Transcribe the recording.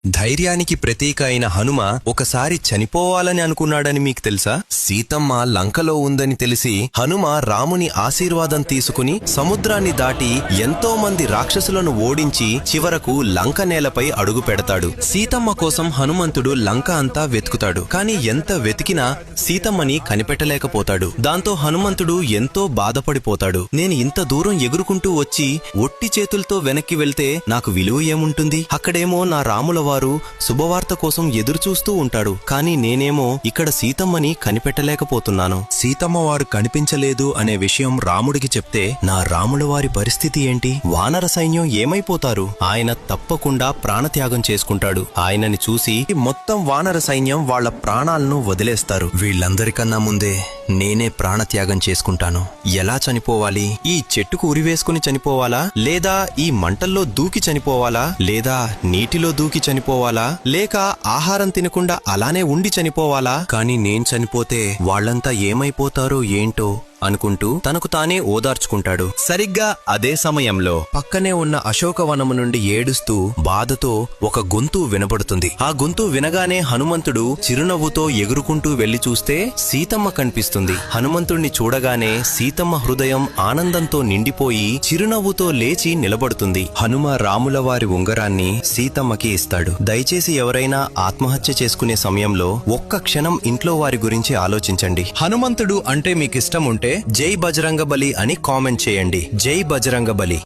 ధైర్యానికి ప్రతీక అయిన హనుమ ఒకసారి చనిపోవాలని అనుకున్నాడని మీకు తెలుసా? సీతమ్మ లంకలో ఉందని తెలిసి హనుమ రాముని ఆశీర్వాదం తీసుకుని సముద్రాన్ని దాటి ఎంతో మంది రాక్షసులను ఓడించి చివరకు లంక నేలపై అడుగు పెడతాడు. సీతమ్మ కోసం హనుమంతుడు లంక అంతా వెతుకుతాడు. కాని ఎంత వెతికినా సీతమ్మని కనిపెట్టలేకపోతాడు. దాంతో హనుమంతుడు ఎంతో బాధపడిపోతాడు. నేను ఇంత దూరం ఎగురుకుంటూ వచ్చి ఒట్టి చేతులతో వెనక్కి వెళ్తే నాకు విలువ ఏముంటుంది? అక్కడేమో నా రాముల వారు శుభవార్త కోసం ఎదురుచూస్తూ ఉంటాడు. కాని నేనేమో ఇక్కడ సీతమ్మని కనిపెట్టలేకపోతున్నాను. సీతమ్మ వారు కనిపించలేదు అనే విషయం రాముడికి చెప్తే నా రాముల వారి పరిస్థితి ఏంటి? వానర సైన్యం ఏమైపోతారు? ఆయన తప్పకుండా ప్రాణత్యాగం చేసుకుంటాడు. ఆయనని చూసి మొత్తం వానర సైన్యం వాళ్ల ప్రాణాలను వదిలేస్తారు. వీళ్లందరికన్నా ముందే నేనే ప్రాణత్యాగం చేసుకుంటాను. ఎలా చనిపోవాలి? ఈ చెట్టుకు ఉరివేసుకుని చనిపోవాలా, లేదా ఈ మంటల్లో దూకి చనిపోవాలా, లేదా నీటిలో దూకి చనిపోవాలా, లేక ఆహారం తినకుండా అలానే ఉండి చనిపోవాలా? కాని నేను చనిపోతే వాళ్లంతా ఏమైపోతారో ఏంటో అనుకుంటూ తనకు తానే ఓదార్చుకుంటాడు. సరిగ్గా అదే సమయంలో పక్కనే ఉన్న అశోకవనము నుండి ఏడుస్తూ బాధతో ఒక గొంతు వినపడుతుంది. ఆ గొంతు వినగానే హనుమంతుడు చిరునవ్వుతో ఎగురుకుంటూ వెళ్లి చూస్తే సీతమ్మ కనిపిస్తుంది. హనుమంతుణ్ణి చూడగానే సీతమ్మ హృదయం ఆనందంతో నిండిపోయి చిరునవ్వుతో లేచి నిలబడుతుంది. హనుమ రాముల వారి ఉంగరాన్ని సీతమ్మకి ఇస్తాడు. దయచేసి ఎవరైనా ఆత్మహత్య చేసుకునే సమయంలో ఒక్క క్షణం ఇంట్లో వారి గురించి ఆలోచించండి. హనుమంతుడు అంటే మీకిష్టం ఉంటే జై బజరంగబలి అని కామెంట్ చేయండి. జై బజరంగబలి.